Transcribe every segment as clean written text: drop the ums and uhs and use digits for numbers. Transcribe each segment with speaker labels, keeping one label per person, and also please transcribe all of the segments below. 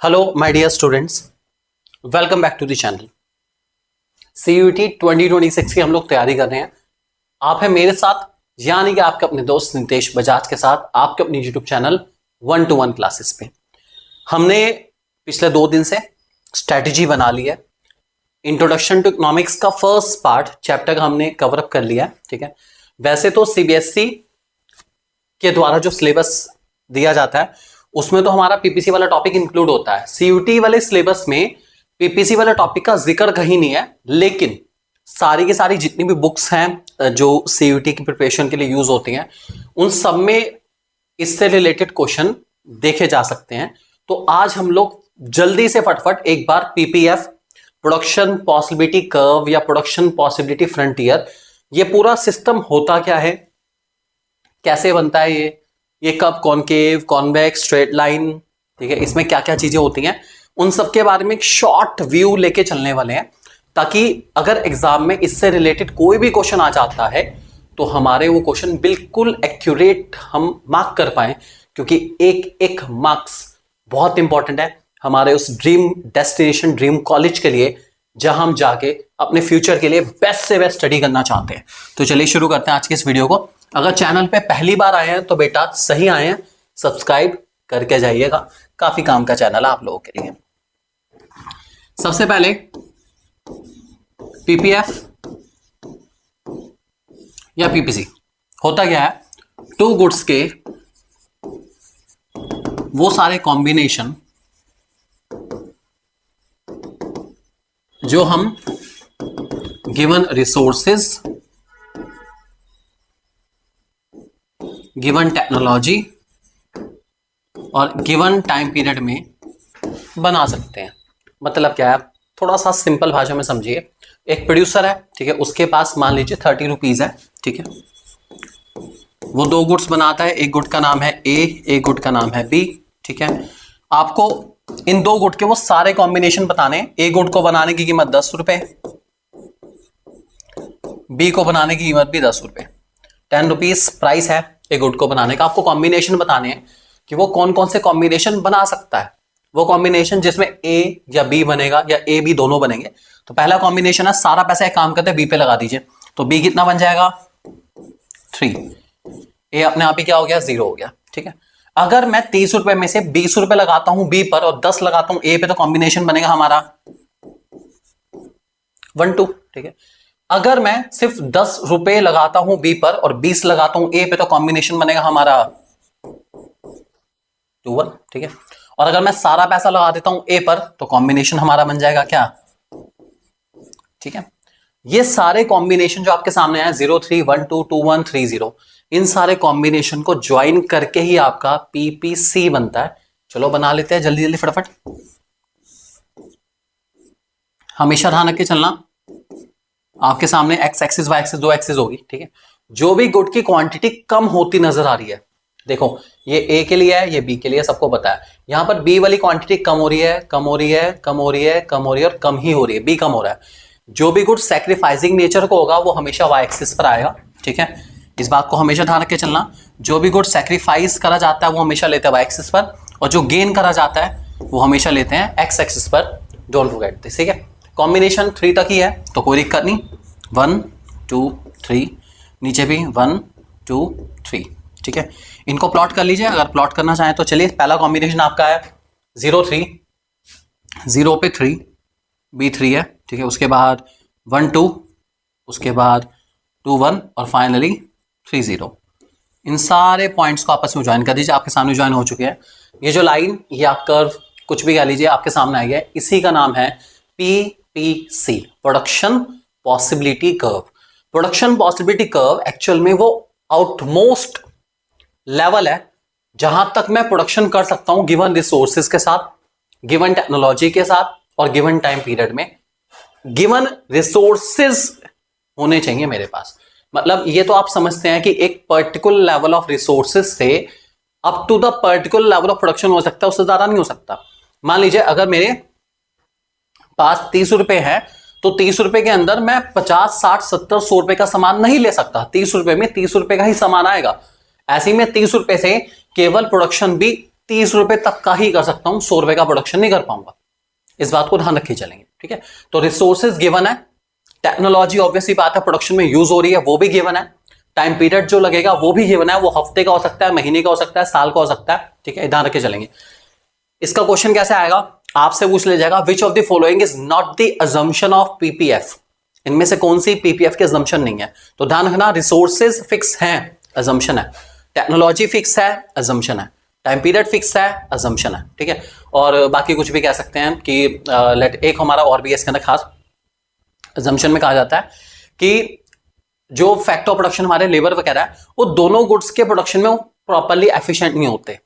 Speaker 1: Hello my dear students, welcome back to the channel. CUET 2026 की हम लोग तैयारी कर रहे हैं। आप हैं मेरे साथ, यानी कि आपके अपने दोस्त नितेश बजाज के साथ, आपके अपनी यूट्यूब चैनल 1-to-1 क्लासेस पे। हमने पिछले 2 दिन से स्ट्रेटजी बना ली है। इंट्रोडक्शन टू इकोनॉमिक्स का फर्स्ट पार्ट चैप्टर का हमने कवर अप कर लिया है। ठीक है, वैसे तो CBSE के द्वारा जो सिलेबस दिया जाता है उसमें तो हमारा PPC वाला टॉपिक इंक्लूड होता है। CUET वाले सिलेबस में PPC वाला टॉपिक का जिक्र कहीं नहीं है, लेकिन सारी की सारी जितनी भी बुक्स हैं जो CUET की प्रिपरेशन के लिए यूज होती हैं उन सब में इससे रिलेटेड क्वेश्चन देखे जा सकते हैं। तो आज हम लोग जल्दी से फटफट एक बार PPF, प्रोडक्शन पॉसिबिलिटी कर्व या प्रोडक्शन पॉसिबिलिटी फ्रंटियर, ये पूरा सिस्टम होता क्या है, कैसे बनता है, ये कब कॉनकेव, कॉन्वेक्स, स्ट्रेट लाइन, ठीक है, इसमें क्या क्या चीजें होती हैं, उन सब के बारे में एक शॉर्ट व्यू लेके चलने वाले हैं, ताकि अगर एग्जाम में इससे रिलेटेड कोई भी क्वेश्चन आ जाता है तो हमारे वो क्वेश्चन बिल्कुल एक्यूरेट हम मार्क कर पाए, क्योंकि एक एक मार्क्स बहुत इंपॉर्टेंट है हमारे उस ड्रीम डेस्टिनेशन, ड्रीम कॉलेज के लिए, जहां हम जाके अपने फ्यूचर के लिए बेस्ट से बेस्ट स्टडी करना चाहते हैं। तो चलिए शुरू करते हैं आज के इस वीडियो को। अगर चैनल पे पहली बार आए हैं तो बेटा सही आए हैं, सब्सक्राइब करके जाइएगा, काफी काम का चैनल है आप लोगों के लिए। सबसे पहले PPF या PPC होता क्या है, टू गुड्स के वो सारे कॉम्बिनेशन जो हम गिवन रिसोर्सेज, गिवन टेक्नोलॉजी और गिवन टाइम पीरियड में बना सकते हैं। मतलब क्या है, थोड़ा सा सिंपल भाषा में समझिए। एक प्रोड्यूसर है, ठीक है, उसके पास मान लीजिए 30 रुपीज है, ठीक है, वो 2 गुड्स बनाता है, एक गुड का नाम है A, एक गुड का नाम है B, ठीक है। आपको इन 2 गुड के वो सारे कॉम्बिनेशन बताने। A गुड को बनाने की कीमत 10 रुपए, B को बनाने की कीमत भी 10 रुपए, 10 रुपीज प्राइस है एक गुड को बनाने का। आपको कॉम्बिनेशन बताने हैं कि वो कौन कौन से कॉम्बिनेशन बना सकता है, वो कॉम्बिनेशन जिसमें A या B बनेगा या A B दोनों बनेंगे। तो पहला कॉम्बिनेशन है, सारा पैसा एक काम करते हैं B पे लगा दीजिए, तो B कितना बन जाएगा 3, A अपने आप ही क्या हो गया 0 हो गया, ठीक है। अगर मैं 30 रुपए में से 20 रुपए लगाता हूं B पर और 10 लगाता हूं A पे, तो कॉम्बिनेशन बनेगा हमारा 1-2, ठीक है। अगर मैं सिर्फ 10 रुपए लगाता हूं B पर और 20 लगाता हूं A पे, तो कॉम्बिनेशन बनेगा हमारा 2-1, ठीक है। और अगर मैं सारा पैसा लगा देता हूं A पर, तो कॉम्बिनेशन हमारा बन जाएगा क्या, ठीक है। ये सारे कॉम्बिनेशन जो आपके सामने आए 0, 3, 1, 2, 2, 1, 3, 0, इन सारे कॉम्बिनेशन को ज्वाइन करके ही आपका PPC बनता है। चलो बना लेते हैं जल्दी जल्दी फटाफट। हमेशा ध्यान रख के चलना, आपके सामने X axis Y axis 2 axis होगी, ठीक है। जो भी गुड की क्वांटिटी कम होती नजर आ रही है, देखो ये A के लिए है, ये B के लिए, सबको पता है। यहां पर B वाली क्वांटिटी कम हो रही है, कम हो रही है, कम हो रही है, कम हो रही है और कम ही हो रही है, B कम हो रहा है। जो भी गुड सैक्रिफाइसिंग नेचर को होगा वो हमेशा वाई एक्सिस पर आएगा, ठीक है। इस बात को हमेशा ध्यान रख के चलना। जो भी गुड सैक्रिफाइस करा जाता है वो हमेशा लेते हैं वाई एक्सिस पर, और जो गेन करा जाता है वो हमेशा लेते हैं एक्स एक्सिस पर। डोंट फॉरगेट दिस, ठीक है। कॉम्बिनेशन 3 तक ही है तो कोई दिक्कत नहीं, 1, 2, 3, नीचे भी 1, 2, 3, ठीक है। इनको प्लॉट कर लीजिए अगर प्लॉट करना चाहें तो। चलिए पहला कॉम्बिनेशन आपका है 0, 3, 0 पे 3, B 3 है, ठीक है। उसके बाद 1, 2, उसके बाद 2, 1 और फाइनली 3, 0। इन सारे पॉइंट्स को आपस में ज्वाइन कर दीजिए, आपके सामने ज्वाइन हो चुके हैं। ये जो लाइन या कर्व कुछ भी कह लीजिए आपके सामने आई है, इसी का नाम है PPC, production possibility curve. Production possibility curve actual में वो आउटमोस्ट लेवल है जहां तक मैं प्रोडक्शन कर सकता हूं गिवन रिसोर्सेज के साथ, गिवन टेक्नोलॉजी के साथ और गिवन टाइम पीरियड में। गिवन रिसोर्सेज होने चाहिए मेरे पास, मतलब ये तो आप समझते हैं कि एक पर्टिकुलर लेवल ऑफ रिसोर्सेज से up to the particular level of production हो सकता है, उससे ज्यादा नहीं हो सकता। मान लीजिए अगर मेरे पास 30 रुपए है तो 30 रुपए के अंदर मैं 50, 60, 70, 100 रुपए का सामान नहीं ले सकता। 30 रुपए में 30 रुपए का ही सामान आएगा। ऐसे में 30 रुपए से केवल प्रोडक्शन भी 30 रुपए तक का ही कर सकता हूं, 100 रुपए का प्रोडक्शन नहीं कर पाऊंगा। इस बात को ध्यान रखे चलेंगे, ठीक है। तो रिसोर्सेज गिवन है, टेक्नोलॉजी ऑब्वियसली बात है प्रोडक्शन में यूज हो रही है वो भी गिवन है, टाइम पीरियड जो लगेगा वो भी गिवन है, वो हफ्ते का हो सकता है, महीने का हो सकता है, साल का हो सकता है, ठीक है, ध्यान रखे चलेंगे। इसका क्वेश्चन कैसे आएगा, आपसे पूछ ले जाएगा which of the following is not the assumption of PPF, इनमें से कौन सी पीपीएफ की अजम्पशन नहीं है। तो ध्यान रखना, रिसोर्सेज फिक्स हैं, अजम्पशन है, टेक्नोलॉजी फिक्स है, अजम्पशन है, टाइम पीरियड फिक्स है, अजम्पशन है, ठीक है। और बाकी कुछ भी कह सकते हैं कि एक हमारा और भी इसके अंदर खास अजम्पशन में कहा जाता है कि जो फैक्ट ऑफ प्रोडक्शन हमारे लेबर वगैरह है वो दोनों गुड्स के प्रोडक्शन में प्रॉपरली एफिशिएंट नहीं होते।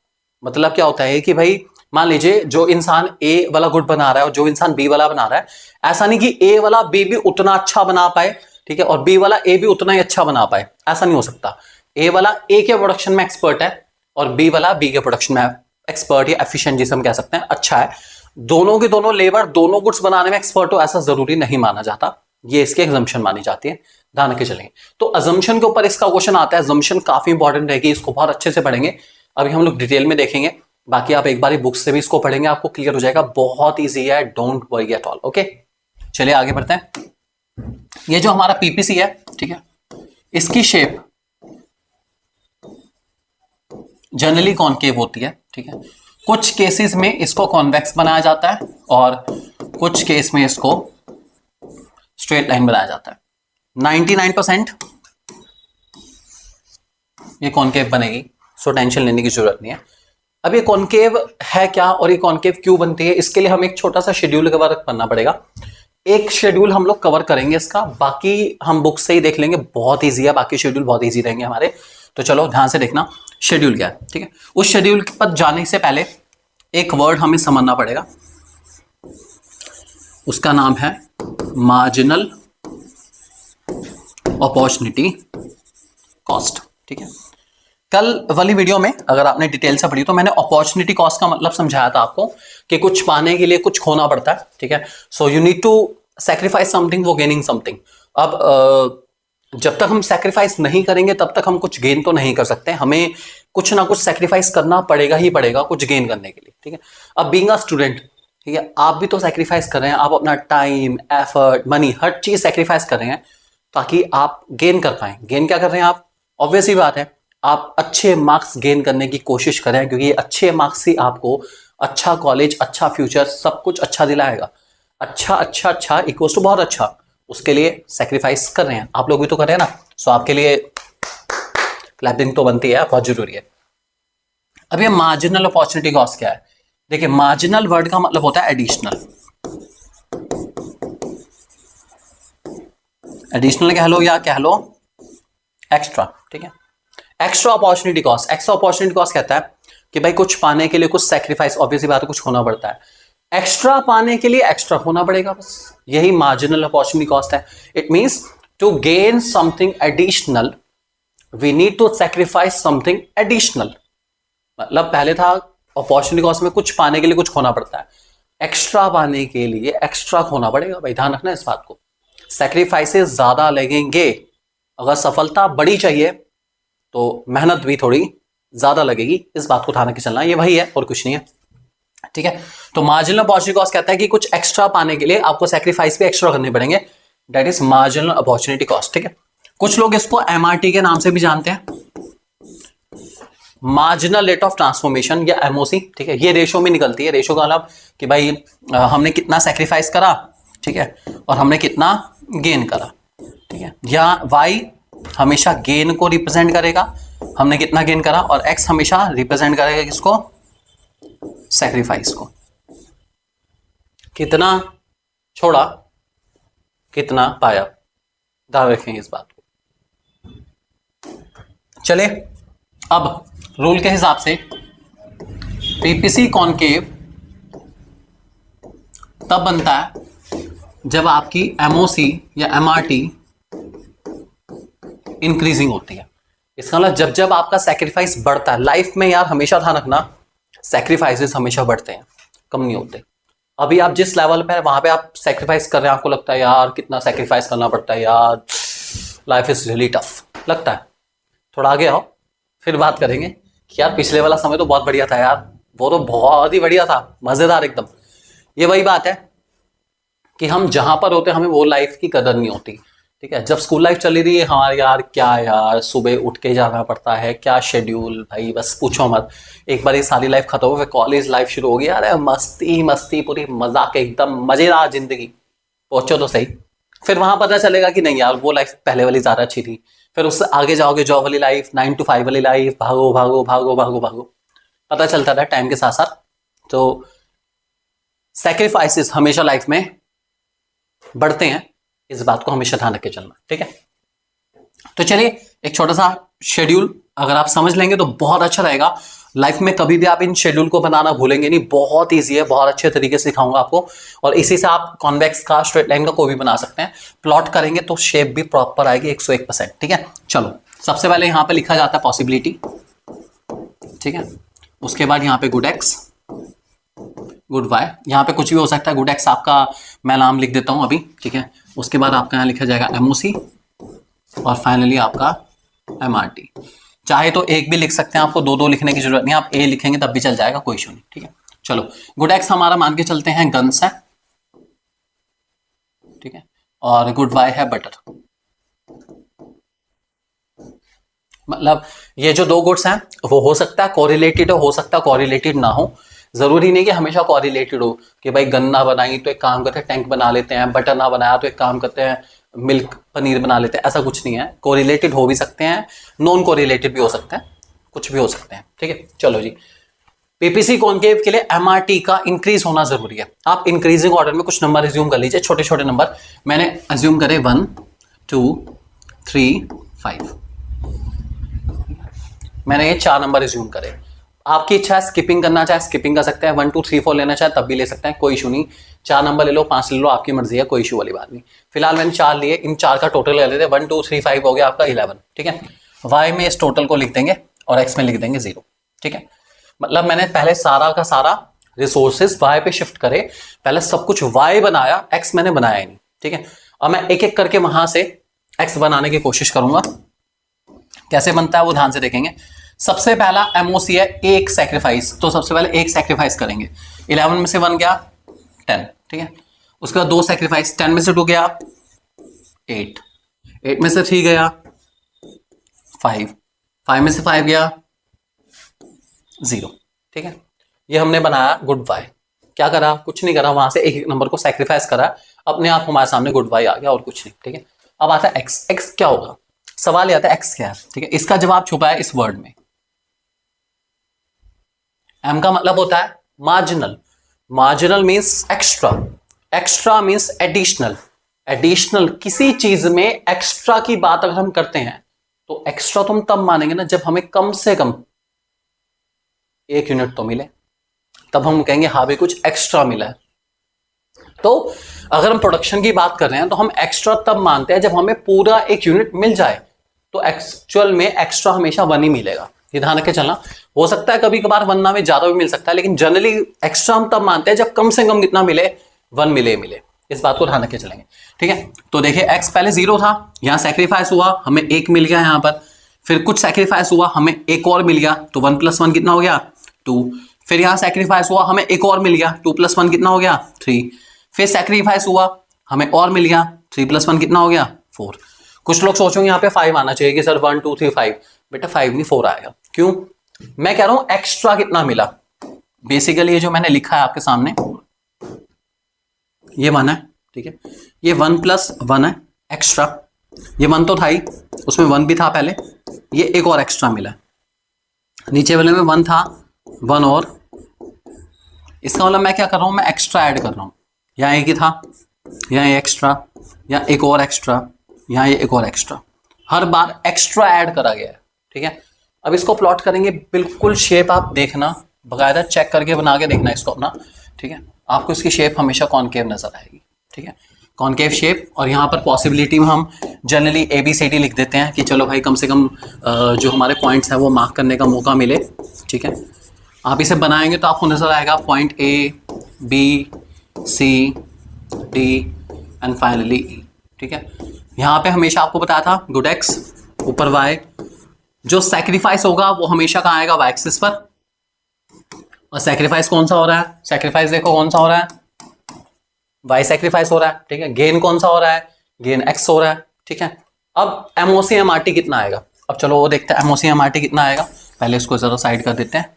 Speaker 1: मतलब क्या होता है कि भाई मान लीजिए जो इंसान ए वाला गुड बना रहा है और जो इंसान बी वाला बना रहा है, ऐसा नहीं कि ए वाला बी भी उतना अच्छा बना पाए, ठीक है, और बी वाला ए भी उतना ही अच्छा बना पाए, ऐसा नहीं हो सकता। ए वाला ए के प्रोडक्शन में एक्सपर्ट है और बी वाला बी के प्रोडक्शन में एक्सपर्ट या एफिशिएंट जिसे हम कह सकते हैं अच्छा है। दोनों के दोनों लेबर दोनों गुड्स बनाने में एक्सपर्ट हो ऐसा जरूरी नहीं माना जाता, ये इसकी एग्जम्पशन मानी जाती है, ध्यान रखे चलेंगे। तो अजम्पशन के ऊपर इसका क्वेश्चन आता है, अजम्पशन काफी इंपॉर्टेंट रहेगी, इसको बहुत अच्छे से पढ़ेंगे, अभी हम लोग डिटेल में देखेंगे, बाकी आप एक बार बुक से भी इसको पढ़ेंगे आपको क्लियर हो जाएगा, बहुत ईजी है, don't worry at all. Okay, चलिए आगे बढ़ते हैं। ये जो हमारा पीपीसी है, ठीक है, इसकी शेप जनरली कॉनकेव होती है, ठीक है, कुछ केसेस में इसको कॉन्वेक्स बनाया जाता है और कुछ केस में इसको स्ट्रेट लाइन बनाया जाता है। 99% ये कॉनकेव बनेगी, सो टेंशन लेने की जरूरत नहीं है। अब ये कॉनकेव है क्या और ये कॉनकेव क्यों बनती है, इसके लिए हमें एक छोटा सा शेड्यूल कवर करना पड़ेगा। एक शेड्यूल हम लोग कवर करेंगे इसका, बाकी हम बुक से ही देख लेंगे, बहुत ईजी है, बाकी शेड्यूल बहुत ईजी रहेंगे हमारे। तो चलो ध्यान से देखना शेड्यूल क्या है, ठीक है। उस शेड्यूल पर जाने से पहले एक वर्ड हमें समझना पड़ेगा, उसका नाम है मार्जिनल अपॉर्चुनिटी कॉस्ट, ठीक है। कल वाली वीडियो में अगर आपने डिटेल से पढ़ी तो मैंने अपॉर्चुनिटी कॉस्ट का मतलब समझाया था आपको कि कुछ पाने के लिए कुछ खोना पड़ता है, ठीक है। So you need to sacrifice something for gaining something. अब जब तक हम सैक्रिफाइस नहीं करेंगे तब तक हम कुछ गेन तो नहीं कर सकते, हमें कुछ ना कुछ सैक्रिफाइस करना पड़ेगा ही पड़ेगा कुछ गेन करने के लिए, ठीक है। अब बीइंग अ स्टूडेंट, ठीक है, आप भी तो सैक्रिफाइस कर रहे हैं, आप अपना टाइम, एफर्ट, मनी, हर चीज सैक्रिफाइस कर रहे हैं ताकि आप गेन कर पाए। गेन क्या कर रहे हैं आप, ऑब्वियस ही बात है, आप अच्छे मार्क्स गेन करने की कोशिश करें, क्योंकि अच्छे मार्क्स ही आपको अच्छा कॉलेज, अच्छा फ्यूचर, सब कुछ अच्छा दिलाएगा। अच्छा अच्छा अच्छा इक्वल्स टू बहुत अच्छा, उसके लिए सैक्रिफाइस कर रहे हैं, आप लोग भी तो कर रहे हैं ना, सो आपके लिए क्लैपिंग तो बनती है, बहुत जरूरी है। अब ये मार्जिनल अपॉर्चुनिटी कॉस्ट क्या है, देखिए मार्जिनल वर्ड का मतलब होता है एडिशनल, एडिशनल कह लो या कह लो एक्स्ट्रा, ठीक है। Extra opportunity cost, extra opportunity cost कहता है कि भाई कुछ पाने के लिए कुछ सैक्रिफाइस, ऑब्वियसली बात है, कुछ खोना पड़ता है, एक्स्ट्रा पाने के लिए एक्स्ट्रा खोना पड़ेगा, बस यही मार्जिनल अपॉर्चुनिटी कॉस्ट है। It means to gain something additional we need to sacrifice something additional. मतलब पहले था अपॉर्चुनिटी कॉस्ट में कुछ पाने के लिए कुछ खोना पड़ता है, एक्स्ट्रा पाने के लिए एक्स्ट्रा खोना पड़ेगा, भाई ध्यान रखना इस बात को, सैक्रिफाइसेस ज्यादा लगेंगे, अगर सफलता बड़ी चाहिए तो मेहनत भी थोड़ी ज्यादा लगेगी, इस बात को ध्यान रख के चलना, ये वही है और कुछ नहीं है, ठीक है। तो मार्जिनल अपॉर्चुनिटी कॉस्ट कहता है कि कुछ एक्स्ट्रा पाने के लिए आपको सैक्रिफाइस भी एक्स्ट्रा करने पड़ेंगे, that is marginal opportunity cost, ठीक है। कुछ लोग इसको एमआरटी के नाम से भी जानते हैं, मार्जिनल रेट ऑफ ट्रांसफॉर्मेशन या एमओसी, ठीक है। ये रेशो में निकलती है, रेशो का मतलब कि भाई हमने कितना सैक्रिफाइस करा, ठीक है, और हमने कितना गेन करा, ठीक है। या वाई हमेशा गेन को रिप्रेजेंट करेगा, हमने कितना गेन करा, और एक्स हमेशा रिप्रेजेंट करेगा किसको, सैक्रिफाइस को, कितना छोड़ा कितना पाया, ध्यान रखेंगे इस बात को। चले अब रूल के हिसाब से पीपीसी कॉनकेव तब बनता है जब आपकी एमओसी या एमआरटी इंक्रीजिंग होती है। इसका मतलब जब जब आपका सैक्रिफाइस बढ़ता है लाइफ में, यार हमेशा ध्यान रखना सैक्रिफाइसेस हमेशा बढ़ते हैं, कम नहीं होते। अभी आप जिस लेवल पे है वहां पे आप सैक्रिफाइस कर रहे हैं, आपको लगता है यार कितना सैक्रिफाइस करना पड़ता है यार, लाइफ इज रियली टफ लगता है, थोड़ा आगे आओ फिर बात करेंगे कि यार पिछले वाला समय तो बहुत बढ़िया था यार, वो तो बहुत ही बढ़िया था, मजेदार एकदम। ये वही बात है कि हम जहां पर होते हैं हमें वो लाइफ की कदर नहीं होती। ठीक है, जब स्कूल लाइफ चली रही है हमारे, यार क्या यार, सुबह उठ के जाना पड़ता है, क्या शेड्यूल भाई, बस पूछो मत। एक बार ये सारी लाइफ खत्म हो, फिर कॉलेज लाइफ शुरू होगी, अरे मस्ती मस्ती पूरी, मजाक एकदम, मजेदार जिंदगी। पहुंचो तो सही, फिर वहां पता चलेगा कि नहीं यार वो लाइफ पहले वाली ज्यादा अच्छी थी। फिर उससे आगे जाओगे, जॉब वाली लाइफ, 9 to 5 वाली लाइफ, भागो भागो भागो भागो भागो, पता चलता था टाइम के साथ साथ। तो सैक्रिफाइसेस हमेशा लाइफ में बढ़ते हैं, इस बात को हमेशा ध्यान रख के चलना। ठीक है, तो चलिए एक छोटा सा शेड्यूल अगर आप समझ लेंगे तो बहुत अच्छा रहेगा लाइफ में। कभी भी आप इन शेड्यूल को बनाना भूलेंगे नहीं, बहुत ईजी है, बहुत अच्छे तरीके से सिखाऊंगा आपको। और इसी से आप कॉन्वेक्स का, स्ट्रेट लाइन का कोई भी बना सकते हैं। प्लॉट करेंगे तो शेप भी प्रॉपर आएगी 101%। ठीक है, चलो सबसे पहले यहां पे लिखा जाता है पॉसिबिलिटी। ठीक है, उसके बाद यहाँ पे गुड एक्स, गुड वाई, यहाँ पे कुछ भी हो सकता है। गुड एक्स आपका मैं नाम लिख देता हूं अभी। ठीक है, उसके बाद आपका यहाँ लिखा जाएगा एमओसी, और फाइनली आपका एमआरटी। चाहे तो एक भी लिख सकते हैं, आपको दो दो लिखने की जरूरत नहीं, आप ए लिखेंगे तब भी चल जाएगा, कोई इशू नहीं। ठीक है, चलो गुड एक्स हमारा मान के चलते हैं गन्स है। ठीक है, और गुड वाई है बटर। मतलब ये जो दो गुड्स हैं वो हो सकता है कोरिलेटेड हो सकता है कोरिलेटेड ना हो। जरूरी नहीं कि हमेशा कोरिलेटेड हो, कि भाई गन्ना बनाई तो एक काम करते हैं टैंक बना लेते हैं, बटर ना बनाया तो एक काम करते हैं मिल्क पनीर बना लेते हैं, ऐसा कुछ नहीं है। कोरिलेटेड हो भी सकते हैं, नॉन कोरिलेटेड भी हो सकते हैं, कुछ भी हो सकते हैं। ठीक है, चलो जी, पीपीसी कॉनकेव के लिए एमआरटी का इंक्रीज होना जरूरी है। आप इंक्रीजिंग ऑर्डर में कुछ नंबर एज्यूम कर लीजिए, छोटे छोटे नंबर। मैंने एज्यूम करे 1 2 3 5, मैंने ये 4 नंबर एज्यूम करे। आपकी इच्छा है स्किपिंग करना चाहे स्किपिंग कर सकते हैं, 1 2 3 4 लेना चाहे तब भी ले सकते हैं, कोई इशू नहीं। 4 नंबर ले लो, 5 ले लो, आपकी मर्जी है, कोई इशू वाली बात नहीं। फिलहाल मैंने 4 लिए, इन 4 का टोटल ले लेते हैं, 1 2 3 5 हो गया आपका 11। ठीक है, वाई में इस टोटल को लिख देंगे और एक्स में लिख देंगे 0। ठीक है, मतलब मैंने पहले सारा का सारा रिसोर्सेज वाई पे शिफ्ट करे, पहले सब कुछ वाई बनाया, एक्स मैंने बनाया ही नहीं। ठीक है, अब मैं एक एक करके वहां से एक्स बनाने की कोशिश करूंगा। कैसे बनता है वो ध्यान से देखेंगे। सबसे पहला एमओसी है एक सैक्रिफाइस, तो सबसे पहले एक सैक्रिफाइस करेंगे। 11 में से 1 गया 10। ठीक है, उसके बाद 2 सैक्रिफाइस, 10 में से 2 गया 8, 8 में से 3 गया 5, 5 में से 5 गया 0। ठीक है, ये हमने बनाया गुड वाई। क्या करा, कुछ नहीं करा, वहां से एक एक नंबर को सैक्रिफाइस करा, अपने आप हमारे सामने गुड वाई आ गया और कुछ नहीं। ठीक है, अब आता है एक्स। एक्स क्या होगा, सवाल ये आता है एक्स क्या है। ठीक है, इसका जवाब छुपा है इस वर्ड में। एम का मतलब होता है marginal, marginal means extra, extra means additional. Additional किसी चीज में एक्स्ट्रा की बात अगर हम करते हैं तो एक्स्ट्रा तो हम तब मानेंगे ना जब हमें कम से कम 1 यूनिट तो मिले, तब हम कहेंगे हाँ भाई कुछ एक्स्ट्रा मिला है। तो अगर हम प्रोडक्शन की बात कर रहे हैं तो हम एक्स्ट्रा तब मानते हैं जब हमें पूरा 1 यूनिट मिल जाए, तो एक्चुअल में एक्स्ट्रा हमेशा 1 ही मिलेगा। ये ध्यान रख के चलना। हो सकता है कभी कभार 1 ना में ज्यादा भी मिल सकता है, लेकिन जनरली एक्स्ट्रा हम तब मानते हैं जब कम से कम कितना मिले, 1 मिले। इस बात को ध्यान रख के चलेंगे। ठीक है, तो देखिए एक्स पहले 0 था, यहां सैक्रिफाइस हुआ, हमें 1 मिल गया यहां पर। फिर कुछ सैक्रिफाइस हुआ, हमें 1 और मिल गया, तो 1 + 1 कितना हो गया 2। फिर यहां सैक्रिफाइस हुआ, हमें 1 और मिल गया, 2 + 1 कितना हो गया 3। फिर सैक्रिफाइस हुआ, हमें और मिल गया, 3 + 1 कितना हो गया 4। कुछ लोग सोचेंगे यहाँ पे 5 आना चाहिए कि सर 1 2 3 5, बेटा 5 नहीं 4 आएगा। क्यों, मैं कह रहा हूं एक्स्ट्रा कितना मिला। बेसिकली ये जो मैंने लिखा है आपके सामने, ये 1 है। ठीक है, ये 1 + 1 है एक्स्ट्रा, ये 1 तो था ही, उसमें 1 भी था पहले, ये 1 और एक्स्ट्रा मिला। नीचे वाले में 1 था, 1 और, इसका मतलब मैं क्या कर रहा हूं, मैं एक्स्ट्रा ऐड कर रहा हूं। यहाँ 1 ही था, यहाँ एक्स्ट्रा, यहाँ 1 और एक्स्ट्रा, यहाँ ये 1 और एक्स्ट्रा, हर बार एक्स्ट्रा ऐड करा गया है। ठीक है, अब इसको प्लॉट करेंगे, बिल्कुल शेप आप देखना, बकायदा चेक करके बना के देखना इसको अपना। ठीक है, आपको इसकी शेप हमेशा कॉनकेव नजर आएगी। ठीक है, कॉनकेव शेप। और यहाँ पर पॉसिबिलिटी में हम जनरली ABCD लिख देते हैं कि चलो भाई कम से कम जो हमारे पॉइंट्स हैं वो मार्क करने का मौका मिले। ठीक है, आप इसे बनाएंगे तो आपको नजर आएगा point A B C D and finally E। ठीक है, यहाँ पे हमेशा आपको बताया था गुड एक्स ऊपर वाई, जो सैक्रिफाइस होगा वो हमेशा कहाँ आएगा, वाई एक्सिस पर, और सेक्रीफाइस कौन सा हो रहा है, सेक्रीफाइस देखो कौन सा हो रहा है, वाई सेक्रीफाइस हो रहा है, ठीक है। गेन कौन सा हो रहा है, गेन एक्स हो रहा है, ठीक है। अब एमओसी एमआरटी कितना आएगा, अब चलो वो देखते हैं एमओसी एमआरटी कितना आएगा। पहले इसको जरा साइड कर देते हैं।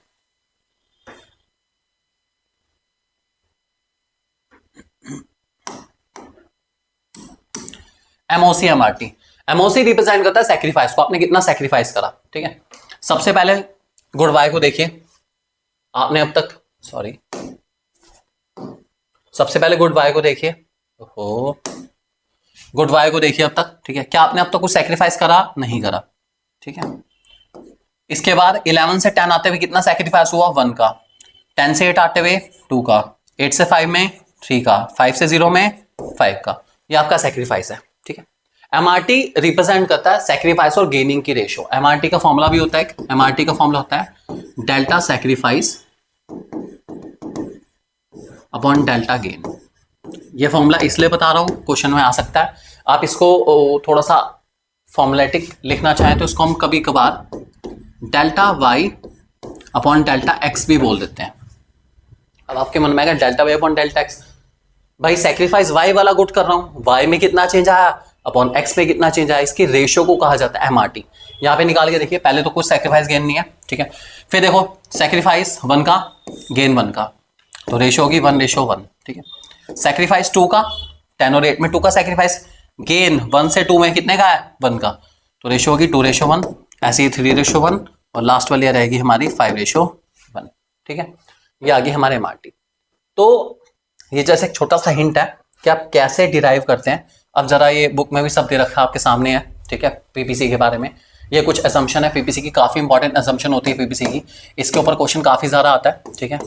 Speaker 1: एमओसी एमआरटी, एमओसी रिप्रेजेंट करता है सेक्रीफाइस को, आपने कितना सेक्रीफाइस करा, ठीक है। सबसे पहले गुड वाई को देखिए, आपने अब तक सबसे पहले गुड वाई को देखिए, ओहो गुड वाई को देखिए अब तक, ठीक है। क्या आपने अब तक कुछ सेक्रीफाइस करा, नहीं करा, ठीक है। इसके बाद 11 से 10 आते हुए कितना सेक्रीफाइस हुआ, 1 का। 10 से 8 आते हुए 2 का, 8 से 5 में 3 का, 5 से 0 में 5 का, ये आपका सेक्रीफाइस है, ठीक है। एमआरटी रिप्रेजेंट करता है सेक्रीफाइस और गेनिंग की रेशियो। एमआरटी का फॉर्मूला भी होता है, एमआरटी का फॉर्मूला होता है delta sacrifice upon delta gain. ये फॉर्मूला इसलिए बता रहा हूं, क्वेश्चन में आ सकता है। आप इसको थोड़ा सा फॉर्मुलेटिक लिखना चाहें तो इसको हम कभी कभार delta Y upon delta X भी बोल देते हैं। अब आपके मन में आएगा delta Y upon delta X, भाई सेक्रीफाइस वाई वाला गुट कर रहा हूं, वाई में कितना चेंज आया अपॉन एक्स में कितना चेंज आया, इसकी रेशियो को कहा जाता है एमआरटी। यहां पे निकाल के देखिए, पहले तो कुछ सेक्रीफाइस गेन नहीं है, ठीक है। फिर देखो सेक्रीफाइस 1 का, गेन 1 का, तो रेशियो होगी 1:1, ठीक है। सेक्रीफाइस 2 का, 10 और 8 में 2 का सेक्रीफाइस, गेन 1 से 2 में कितने का है, 1 का, तो रेशियो होगी 2:1, ऐसे ही 3:1, और लास्ट वाली रहेगी हमारी 5:1, ठीक है। ये आ गई हमारे एमआरटी। तो ये जैसे एक छोटा सा हिंट है कि आप कैसे डिराइव करते हैं। अब जरा ये बुक में भी सब दे रखा है आपके सामने है, ठीक है, पीपीसी के बारे में। ये कुछ असम्पशन है पीपीसी की, काफी इंपॉर्टेंट असम्पशन होती है पीपीसी की, इसके ऊपर क्वेश्चन काफी ज्यादा आता है, ठीक है।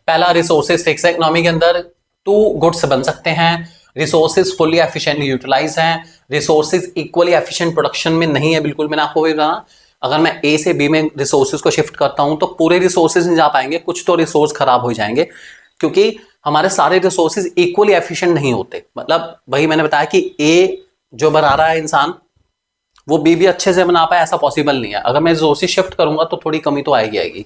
Speaker 1: पहला, रिसोर्सेज फिक्स है। इकोनॉमी के अंदर 2 गुड्स बन सकते हैं, रिसोर्सेज फुली एफिशिएंटली यूटिलाइज हैं, रिसोर्सेज इक्वली एफिशिएंट प्रोडक्शन में नहीं है, बिल्कुल मैंने आपको भी बताया। अगर मैं ए से बी में रिसोर्सेज को शिफ्ट करता हूं तो पूरे रिसोर्सेज नहीं जा पाएंगे, कुछ तो रिसोर्स खराब हो जाएंगे, क्योंकि हमारे सारे रिसोर्सेज इक्वली एफिशिएंट नहीं होते। मतलब वही मैंने बताया कि ए जो बना रहा है इंसान, वो बी भी अच्छे से बना पाए, ऐसा पॉसिबल नहीं है। अगर मैं रिसोर्सेज शिफ्ट करूंगा तो थोड़ी कमी तो आएगी।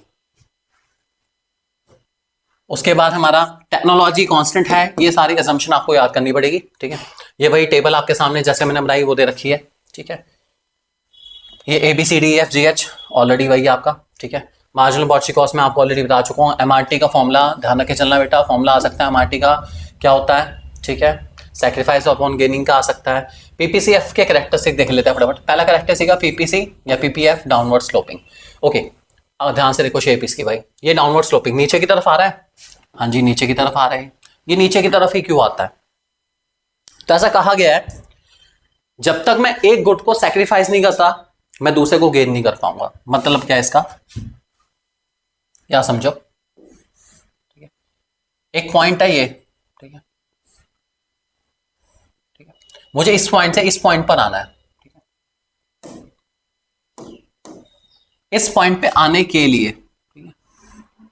Speaker 1: उसके बाद हमारा टेक्नोलॉजी कांस्टेंट है, ये सारी असम्पशन आपको याद करनी पड़ेगी, ठीक है। ये वही टेबल आपके सामने जैसे मैंने बनाई वो दे रखी है, ठीक है। ये ABCDEFGH ऑलरेडी वही आपका, ठीक है। मार्जिनल बॉर्ची कॉस्ट में आपको ऑलरेडी बता चुका हूँ। एमआरटी का फॉर्मूला ध्यान रखे चलना बेटा, फॉर्मूला आ सकता है एमआरटी का, क्या होता है, ठीक है, सेक्रीफाइस अपॉन गेनिंग का आ सकता है। पीपीसीएफ के कैरेक्टरिस्टिक देख लेते हैं फटाफट। पहला कैरेक्टरिस्टिक है पीपीसी या पीपीएफ, डाउनवर्ड स्लोपिंग, ओके। अब ध्यान से देखो शेप इसकी, भाई ये डाउनवर्ड स्लोपिंग नीचे की तरफ आ रहा है, हाँ जी नीचे की तरफ आ रहा है। ये नीचे की तरफ ही क्यों आता है, तो ऐसा कहा गया है जब तक मैं एक गुड को सैक्रिफाइस नहीं करता मैं दूसरे को गेन नहीं कर पाऊंगा। मतलब क्या है इसका, या समझो, ठीक है, एक पॉइंट है ये, ठीक है, ठीक है, मुझे इस पॉइंट से इस पॉइंट पर आना है, ठीक है, इस पॉइंट पे आने के लिए, ठीक है,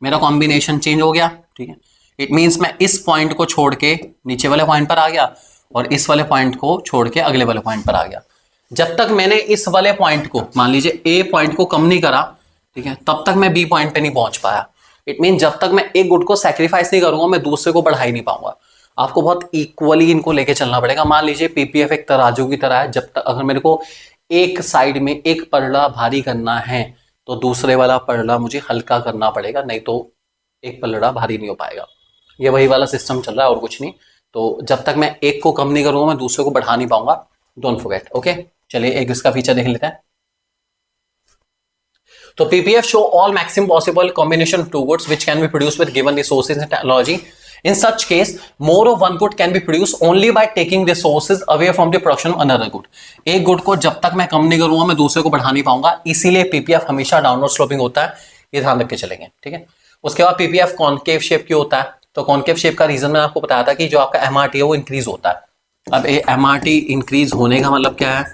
Speaker 1: मेरा कॉम्बिनेशन चेंज हो गया, ठीक है। इट मींस मैं इस पॉइंट को छोड़ के नीचे वाले पॉइंट पर आ गया और इस वाले पॉइंट को छोड़ के अगले वाले पॉइंट पर आ गया। जब तक मैंने इस वाले पॉइंट को, मान लीजिए ए पॉइंट को कम नहीं करा, ठीक है, तब तक मैं बी पॉइंट पे नहीं पहुंच पाया। इट मीन जब तक मैं एक गुड को सैक्रिफाइस नहीं करूंगा मैं दूसरे को बढ़ा ही नहीं पाऊंगा। आपको बहुत इक्वली इनको लेके चलना पड़ेगा। मान लीजिए पीपीएफ एक तराजू की तरह है, जब तक अगर मेरे को एक साइड में एक पलड़ा भारी करना है तो दूसरे वाला पलड़ा मुझे हल्का करना पड़ेगा, नहीं तो एक पलड़ा भारी नहीं हो पाएगा। ये वही वाला सिस्टम चल रहा है और कुछ नहीं। तो जब तक मैं एक को कम नहीं करूंगा मैं दूसरे को बढ़ा नहीं पाऊंगा, डोंट फॉरगेट, ओके। चलिए एक इसका फीचर देख लेते हैं। तो PPF show all maximum possible combination of two goods which can be produced with given resources and technology. In such case, more of one good can be produced only by taking resources away from the production of another good. एक good को जब तक मैं कम नहीं करूंगा मैं दूसरे को बढ़ा नहीं पाऊंगा, इसीलिए पीपीएफ हमेशा डाउनवर्ड स्लोपिंग होता है, ये ध्यान रख के चलेंगे, ठीक है। उसके बाद पीपीएफ कॉनकेव शेप क्यों होता है, तो कॉनकेव शेप का रीजन मैंने आपको बताया था कि जो आपका एमआरटी है वो इंक्रीज होता है। अब ये एमआरटी इंक्रीज होने का मतलब क्या है,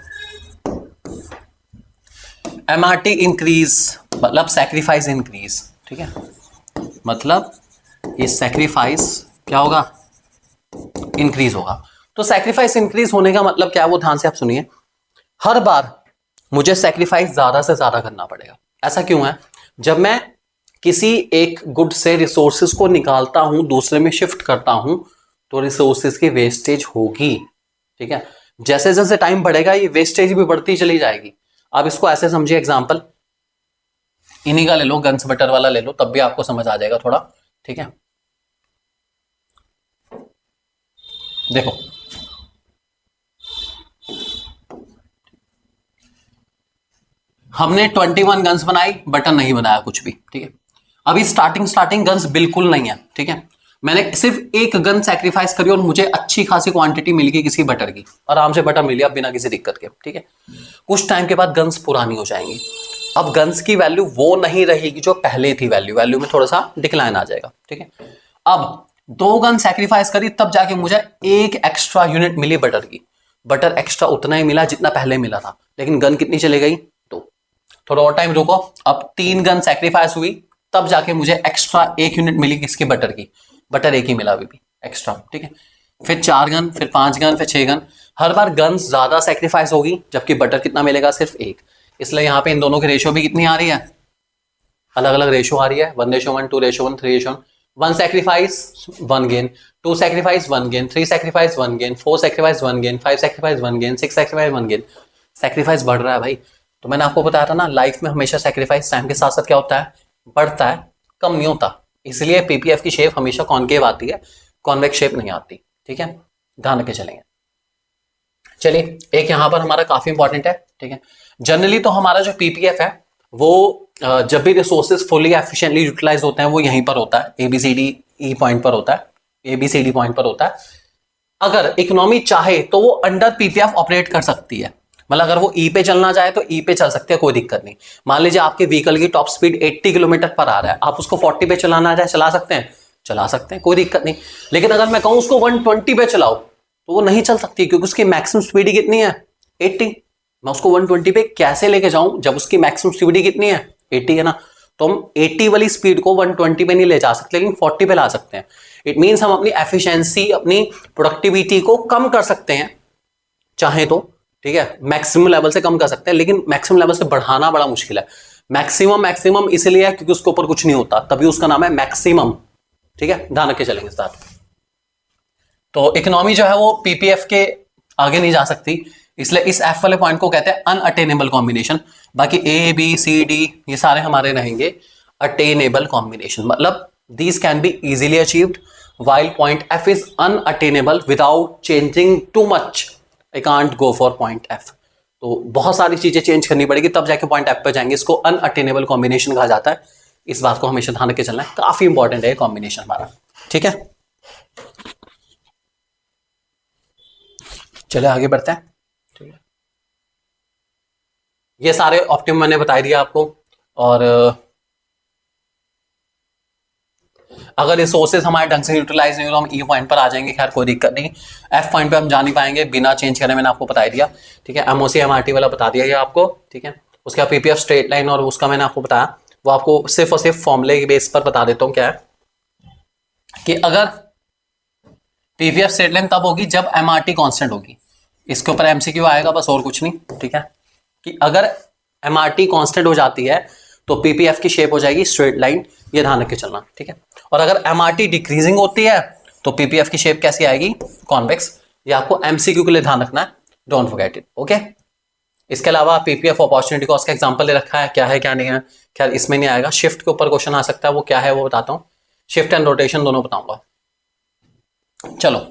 Speaker 1: एमआरटी इंक्रीज मतलब सैक्रिफाइस इंक्रीज, ठीक है, मतलब ये सैक्रिफाइस क्या होगा, इंक्रीज होगा। तो सैक्रिफाइस इंक्रीज होने का मतलब क्या है वो ध्यान से आप सुनिए। हर बार मुझे सैक्रिफाइस ज्यादा से ज्यादा करना पड़ेगा। ऐसा क्यों है, जब मैं किसी एक गुड से रिसोर्सेज को निकालता हूं, दूसरे में शिफ्ट करता हूं, तो रिसोर्सेज की वेस्टेज होगी। ठीक है, जैसे जैसे टाइम बढ़ेगा ये वेस्टेज भी बढ़ती चली जाएगी। अब इसको ऐसे समझिए, एग्जांपल इन्हीं का ले लो, गन्स बटर वाला ले लो, तब भी आपको समझ आ जाएगा थोड़ा। ठीक है, देखो हमने 21 गन्स बनाई, बटर नहीं बनाया कुछ भी। ठीक है, अभी स्टार्टिंग गन्स बिल्कुल नहीं है। ठीक है, मैंने सिर्फ एक गन सैक्रिफाइस करी और मुझे अच्छी खासी क्वांटिटी मिल गई किसी बटर की, आराम से बटर मिल गया बिना किसी दिक्कत के। ठीक है, कुछ टाइम के बाद गन्स पुरानी हो जाएंगी। अब गन्स की वैल्यू वो नहीं रहेगी जो पहले थी, वैल्यू में थोड़ा सा डिक्लाइन आ जाएगा। ठीक है, अब 2 गन सैक्रिफाइस करी, तब जाके मुझे एक एक्स्ट्रा यूनिट मिली बटर की। बटर एक्स्ट्रा उतना ही मिला जितना पहले मिला था, लेकिन गन कितनी चली गई? 2। थोड़ा और टाइम रुको, अब 3 गन सैक्रिफाइस हुई, तब जाके मुझे एक्स्ट्रा 1 यूनिट मिली किसकी? बटर की। बटर एक ही मिला अभी भी एक्स्ट्रा। ठीक है, फिर 4 गन, फिर 5 गन, फिर 6 गन। हर बार गन ज्यादा सैक्रिफाइस होगी, जबकि बटर कितना मिलेगा? सिर्फ 1। इसलिए यहाँ पे इन दोनों की रेशियो भी कितनी आ रही है? अलग अलग रेशियो आ रही है, 1:1, 2:1, 3:1। 1 sacrifice 1 gain, 2 sacrifice 1 gain, 3 sacrifice 1 gain, 4 sacrifice 1 gain, 5 sacrifice 1 gain, 6 sacrifice 1 gain. Sacrifice बढ़ रहा है भाई। तो मैंने आपको बताया था ना, लाइफ में हमेशा सैक्रिफाइस टाइम के साथ साथ क्या होता है? बढ़ता है, कम नहीं होता। इसलिए पीपीएफ की शेप हमेशा कॉनकेव आती है, कॉन्वेक्स शेप नहीं आती। ठीक है, ध्यान रखे चलेंगे। चलिए, एक यहां पर हमारा काफी इंपॉर्टेंट है। ठीक है, जनरली तो हमारा जो पीपीएफ है वो जब भी रिसोर्सेज फुली एफिशिएंटली यूटिलाइज होते हैं वो यहीं पर होता है, ABCD पॉइंट पर होता है, ABCD पॉइंट पर होता है। अगर इकोनॉमी चाहे तो वो अंडर पीपीएफ ऑपरेट कर सकती है, मतलब अगर वो ई पे चलना चाहे तो ई पे चल सकते हैं, कोई दिक्कत नहीं। मान लीजिए आपके व्हीकल की टॉप स्पीड 80 किलोमीटर पर आ रहा है, आप उसको 40 पे चलाना चाहे चला सकते हैं, चला सकते हैं, कोई दिक्कत नहीं। लेकिन अगर मैं कहूं उसको 120 पे चलाओ तो वो नहीं चल सकती, क्योंकि उसकी मैक्सिमम स्पीड कितनी है? 80। मैं उसको 120 पे कैसे लेके जाऊं जब उसकी मैक्सिमम स्पीड कितनी है? 80 है ना। तो हम 80 वाली स्पीड को 120 पे नहीं ले जा सकते, लेकिन 40 पे ला सकते हैं। इट मीन्स हम अपनी एफिशिएंसी, अपनी प्रोडक्टिविटी को कम कर सकते हैं चाहे तो। ठीक है, मैक्सिमम लेवल से कम कर सकते हैं, लेकिन मैक्सिमम लेवल से बढ़ाना बड़ा मुश्किल है। मैक्सिमम इसलिए है क्योंकि उसके ऊपर कुछ नहीं होता, तभी उसका नाम है मैक्सिमम। ठीक है, ध्यान रख के चलेंगे इस बात। तो इकोनॉमी जो है वो पीपीएफ के आगे नहीं जा सकती, इसलिए इस एफ वाले पॉइंट को कहते हैं अनअटेनेबल कॉम्बिनेशन। बाकी ए बी सी डी ये सारे हमारे रहेंगे अटेनेबल कॉम्बिनेशन, मतलब these can be easily achieved while point F is unattainable without changing too much. I can't go for point F. तो बहुत सारी चीजें चेंज करनी पड़ेगी तब जाके पॉइंट F पे जाएंगे। इसको अनअटेनेबल कॉम्बिनेशन कहा जाता है। इस बात को हमेशा ध्यान रखे चलना है, काफी इंपॉर्टेंट है कॉम्बिनेशन हमारा। ठीक है, चलिए आगे बढ़ते हैं। ठीक है, ये सारे ऑप्टिमम मैंने बता दिया आपको, और अगर रिसोर्सेज हमारे ढंग से यूटिलाइज नहीं हो तो हम ई पॉइंट पर आ जाएंगे, खैर कोई दिक्कत नहीं। एफ पॉइंट पे हम जा नहीं पाएंगे बिना चेंज करे, मैंने आपको बता दिया। ठीक है, एमओसी एमआरटी वाला बता दिया ये आपको। ठीक है, उसके बाद पीपीएफ स्ट्रेट लाइन और उसका मैंने आपको बताया, वो आपको सिर्फ और सिर्फ फॉर्मूले के बेस पर बता देता हूँ। क्या है कि अगर पीपीएफ स्ट्रेट लाइन तब होगी जब एमआरटी कांस्टेंट होगी। इसके ऊपर एमसीक्यू आएगा, बस और कुछ नहीं। ठीक है, कि अगर एमआरटी कांस्टेंट हो जाती है तो पीपीएफ की शेप हो जाएगी स्ट्रेट लाइन, ये ध्यान रख के चलना। ठीक है, और अगर एमआरटी डिक्रीजिंग होती है तो पीपीएफ की शेप कैसी आएगी? कॉन्वेक्स। ये आपको एमसीक्यू के लिए ध्यान रखना है, डोंट फॉरगेट इट। ओके, इसके अलावा पीपीएफ अपॉर्चुनिटी कॉस्ट का एग्जांपल दे रखा है, क्या है क्या नहीं है, खैर इसमें नहीं आएगा। शिफ्ट के ऊपर क्वेश्चन आ सकता है, वो क्या है वो बताता हूँ। शिफ्ट एंड रोटेशन दोनों बताऊंगा। चलो,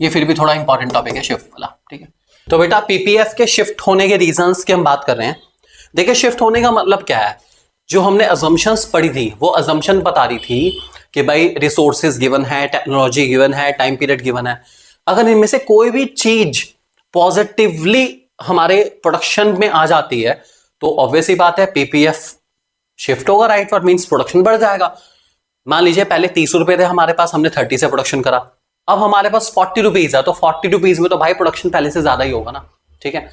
Speaker 1: ये फिर भी थोड़ा इंपॉर्टेंट टॉपिक है शिफ्ट वाला। ठीक है, तो बेटा पीपीएफ के शिफ्ट होने के रीजंस की हम बात कर रहे हैं। देखिए, शिफ्ट होने का मतलब क्या है? जो हमने अजम्पशंस पढ़ी थी वो अजम्पशन बता रही थी कि भाई रिसोर्सेज गिवन है, टेक्नोलॉजी गिवन है, टाइम पीरियड गिवन है। अगर इनमें से कोई भी चीज पॉजिटिवली हमारे प्रोडक्शन में आ जाती है तो ऑब्वियस ही बात है पीपीएफ शिफ्ट होगा, राइट? और मींस प्रोडक्शन बढ़ जाएगा। मान लीजिए पहले 30 रुपए थे हमारे पास, हमने 30 से प्रोडक्शन करा, अब हमारे पास 40 रुपीज है, तो 40 रुपीज में तो भाई प्रोडक्शन पहले से ज्यादा ही होगा ना। ठीक है,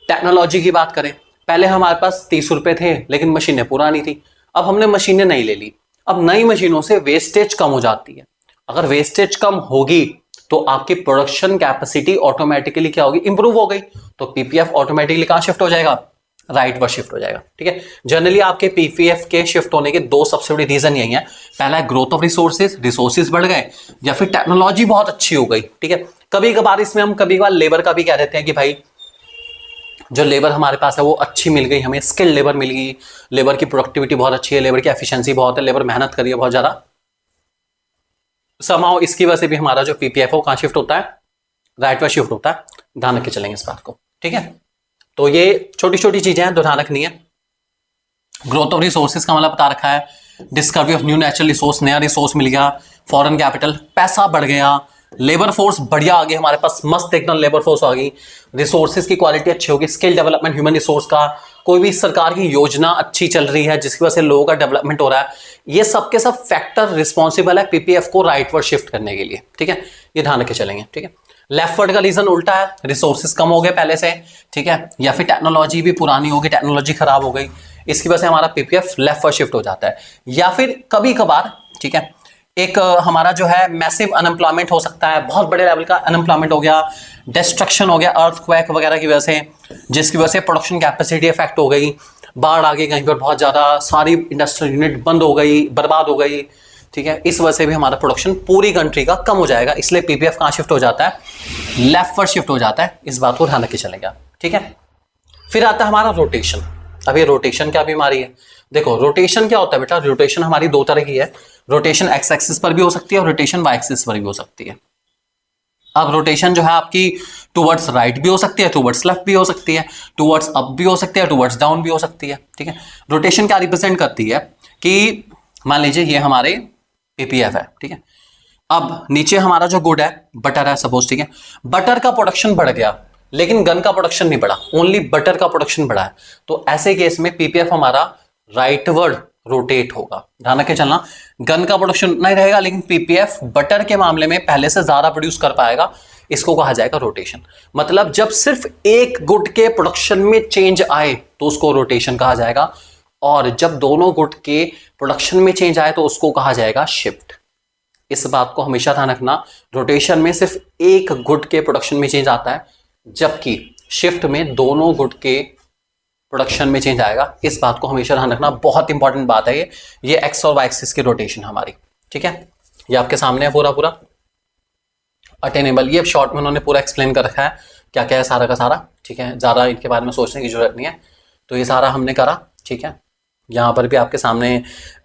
Speaker 1: टेक्नोलॉजी की बात करें, पहले हमारे पास 30 रुपए थे लेकिन मशीनें पुरानी थी, अब हमने मशीनें नई ले ली। अब नई मशीनों से वेस्टेज कम हो जाती है। अगर वेस्टेज कम होगी तो आपकी प्रोडक्शन कैपेसिटी ऑटोमेटिकली क्या होगी? इंप्रूव हो गई। तो पीपीएफ ऑटोमेटिकली कहां शिफ्ट हो जाएगा? राइट वर्ड शिफ्ट हो जाएगा। ठीक है, जनरली आपके पीपीएफ के शिफ्ट होने के दो सबसे बड़ी रीजन यही है। पहला है ग्रोथ ऑफ रिसोर्सेज बढ़ गए, या फिर टेक्नोलॉजी बहुत अच्छी हो गई। ठीक है, कभी कभार इसमें हम कभी कभार लेबर का भी कह देते हैं कि भाई जो लेबर हमारे पास है वो अच्छी मिल गई, हमें स्किल्ड लेबर मिल गई, लेबर की प्रोडक्टिविटी बहुत अच्छी है, लेबर की एफिशिएंसी बहुत है, लेबर मेहनत करिए बहुत ज्यादा। समाओ इसकी वजह से भी हमारा जो पीपीएफ है वो कहां शिफ्ट होता है, राइट वर्ड शिफ्ट होता है। ध्यान रख के चलेंगे इस बात को। ठीक है, तो ये छोटी छोटी चीजें हैं तो ध्यान रखनी है। ग्रोथ ऑफ रिसोर्सेज का मतलब बता रखा है, discovery of new natural resource, नया रिसोर्स मिल गया, फॉरेन कैपिटल, पैसा बढ़ गया, लेबर फोर्स बढ़िया आ गई हमारे पास, मस्त एकदम लेबर फोर्स आ गई, रिसोर्सेज की क्वालिटी अच्छी होगी, स्किल डेवलपमेंट, ह्यूमन रिसोर्स का, कोई भी सरकार की योजना अच्छी चल रही है जिसकी वजह से लोगों का डेवलपमेंट हो रहा है। ये सब के सब फैक्टर रिस्पॉन्सिबल है पीपीएफ को राइट वर्ड शिफ्ट करने के लिए। ठीक है, ये ध्यान रख के चलेंगे। ठीक है, लेफ्ट वर्ड का रीजन उल्टा है, रिसोर्सेज कम हो गए पहले से। ठीक है, या फिर टेक्नोलॉजी भी पुरानी हो गई, टेक्नोलॉजी खराब हो गई, इसकी वजह से हमारा पीपीएफ लेफ्ट वर्ड शिफ्ट हो जाता है। या फिर कभी कभार, ठीक है, एक हमारा जो है मैसिव अनएम्प्लॉयमेंट हो सकता है, बहुत बड़े लेवल का अनएम्प्लॉयमेंट हो गया, डिस्ट्रक्शन हो गया अर्थक्वेक वगैरह की वजह से, जिसकी वजह से प्रोडक्शन कैपेसिटी इफेक्ट हो गई, बाढ़ आ गई कहीं पर बहुत ज्यादा, सारी इंडस्ट्रियल यूनिट बंद हो गई, बर्बाद हो गई। ठीक है, इस वजह से भी हमारा प्रोडक्शन पूरी कंट्री का कम हो जाएगा, इसलिए पीपीएफ कहां शिफ्ट हो जाता है, लेफ्ट वर्ड शिफ्ट हो जाता है। इस बात को ध्यान रख के चलेगा। ठीक है, फिर आता है हमारा रोटेशन। अब ये रोटेशन क्या बीमारी है? देखो रोटेशन क्या होता है बेटा, रोटेशन हमारी दो तरह की है, रोटेशन एक्स एक्सिस पर भी हो सकती है और रोटेशन वाई एक्सिस पर भी हो सकती है। अब रोटेशन जो है आपकी टुवर्ड्स राइट भी हो सकती है, टुवर्ड्स लेफ्ट भी हो सकती है, टुवर्ड्स अप भी हो सकती है, टुवर्ड्स डाउन भी हो सकती है। ठीक है, रोटेशन क्या रिप्रेजेंट करती है कि मान लीजिए ये हमारे पीपीएफ है। ठीक है, अब नीचे हमारा जो गुड है बटर है सपोज। ठीक है, बटर का प्रोडक्शन बढ़ गया लेकिन गन का प्रोडक्शन नहीं बढ़ा, ओनली बटर का प्रोडक्शन बढ़ा है, तो ऐसे केस में पीपीएफ हमारा राइटवर्ड रोटेट होगा। ध्यान रखे चलना, गन का प्रोडक्शन नहीं रहेगा लेकिन पीपीएफ बटर के मामले में पहले से ज्यादा प्रोड्यूस कर पाएगा, इसको कहा जाएगा रोटेशन। मतलब जब सिर्फ एक गुड के प्रोडक्शन में चेंज आए तो उसको रोटेशन कहा जाएगा, और जब दोनों गुड के प्रोडक्शन में चेंज आए तो उसको कहा जाएगा शिफ्ट। इस बात को हमेशा ध्यान रखना, रोटेशन में सिर्फ एक गुड के प्रोडक्शन में चेंज आता है, जबकि शिफ्ट में दोनों गुड के प्रोडक्शन में चेंज आएगा। इस बात को हमेशा ध्यान रखना, बहुत इंपॉर्टेंट बात है ये एक्स और वाई एक्सिस की रोटेशन हमारी। ठीक है, ये आपके सामने है पूरा अटेनेबल, ये शॉर्ट में उन्होंने पूरा एक्सप्लेन कर रखा है क्या क्या है सारा का सारा। ठीक है, ज्यादा इनके बारे में सोचने की जरूरत नहीं है, तो ये सारा हमने करा। ठीक है, यहाँ पर भी आपके सामने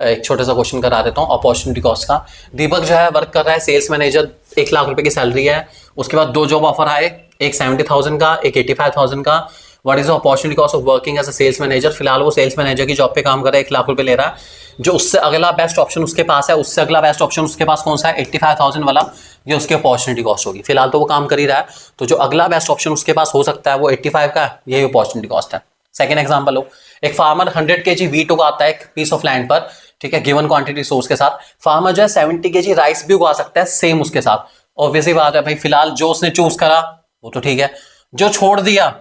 Speaker 1: एक छोटा सा क्वेश्चन करा देता हूँ अपॉर्चुनिटी कॉस्ट का। दीपक जो है वर्क कर रहा है सेल्स मैनेजर, 1 लाख रुपए की सैलरी है, उसके बाद 2 जॉब ऑफर आए, एक 70,000 का, एक 85,000 का। What is the opportunity cost of working as a sales manager? फिलहाल वो सेल्स मैनेजर की जॉब पे काम कर रहा है, 1 लाख रुपए ले रहा है। जो उससे अगला बेस्ट ऑप्शन उसके पास है, उससे अगला बेस्ट ऑप्शन उसके पास कौन सा है? 85,000 वाला, ये उसकी अपॉर्चुनिटी कॉस्ट होगी। फिलहाल तो वो काम कर ही रहा है, तो जो अगला बेस्ट ऑप्शन उसके पास हो सकता है वो 85 का है, यही अपॉर्चुनिटी कॉस्ट है। सेकंड एग्जांपल लो, एक फार्मर 100 kg वीट उगाता है एक पीस ऑफ लैंड पर, ठीक है, गिवन क्वांटिटी रिसोर्स के साथ। फार्मर जो है 70 kg राइस भी उगा सकता है सेम उसके साथ। ऑब्वियसली बात है भाई, फिलहाल जो उसने चूज करा वो तो ठीक है, जो छोड़ दिया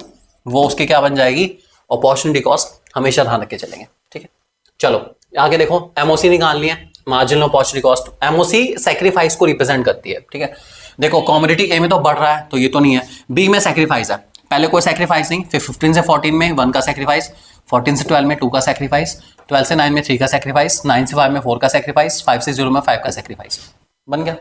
Speaker 1: वो उसकी क्या बन जाएगी? Opportunity cost. हमेशा ध्यान रख के चलेंगे। ठीक है, चलो आगे देखो, एमओसी निकालनी है, marginal opportunity cost. MOC sacrifice को रिप्रेजेंट करती है। ठीक है, देखो कॉमोडिटी ए में तो बढ़ रहा है तो ये तो नहीं है, बी में सैक्रिफाइस है, पहले कोई सैक्रिफाइस नहीं, फिर 15 से 14 में 1 का सैक्रिफाइस, 14 से 12 में 2 का सैक्रिफाइस, 12 से 9 में 3 का सैक्रिफाइस, 9 से 5 में 4 का सैक्रिफाइस, 5 से 0 में 5 का सैक्रिफाइस। बन गया।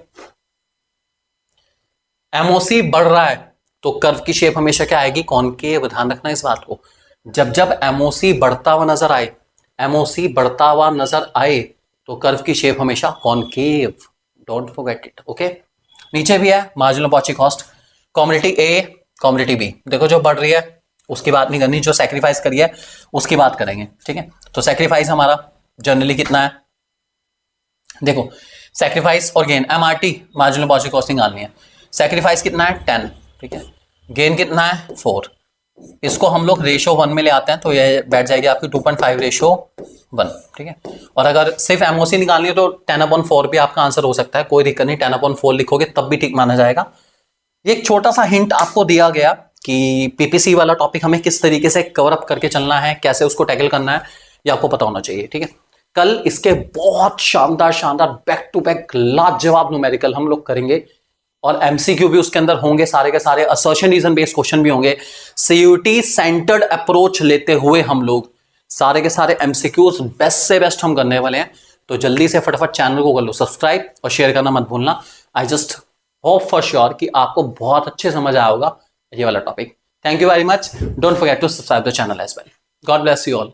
Speaker 1: एमओसी बढ़ रहा है तो कर्व की शेप हमेशा क्या आएगी? कॉनकेव। ध्यान रखना इस बात को, जब जब एमओसी बढ़ता हुआ नजर आए, एमओसी बढ़ता हुआ नजर आए तो कर्व की शेप हमेशा concave. Don't forget it. Okay, नीचे भी है मार्जिनल अपॉर्चुनिटी कॉस्ट, कॉमोडिटी ए, कॉमोडिटी बी। देखो जो बढ़ रही है उसकी बात नहीं करनी, जो सैक्रिफाइस करी है उसकी बात करेंगे। ठीक है, तो सैक्रिफाइस हमारा जनरली कितना है? देखो सैक्रिफाइस और gain, MRT marginal opportunity cost निकालनी है। सैक्रिफाइस कितना है? 10। ठीक है, गेन कितना है? 4। इसको हम लोग रेशो 1 में ले आते हैं तो ये बैठ जाएगी आपकी 2.5:1। ठीक है, और अगर सिर्फ एमओसी निकालनी है तो 10/4 भी आपका आंसर हो सकता है, कोई दिक्कत नहीं, 10/4 लिखोगे तब भी ठीक माना जाएगा। ये एक छोटा सा हिंट आपको दिया गया कि पीपीसी वाला टॉपिक हमें किस तरीके से कवर अप करके चलना है, कैसे उसको टैकल करना है, ये आपको पता होना चाहिए। ठीक है, कल इसके बहुत शानदार बैक टू बैक लाजवाब न्यूमेरिकल हम लोग करेंगे, और एमसीक्यू भी उसके अंदर होंगे, सारे के सारे असर्शन रीजन बेस्ड क्वेश्चन भी होंगे। सीयूटी सेंटर्ड अप्रोच लेते हुए हम लोग सारे के सारे एमसीक्यूज बेस्ट से बेस्ट हम करने वाले हैं। तो जल्दी से फटाफट चैनल को कर लो सब्सक्राइब और शेयर करना मत भूलना। I just hope for sure कि आपको बहुत अच्छे समझ आया होगा ये वाला topic. Thank you very much. Don't forget to subscribe the channel as well. God bless you all.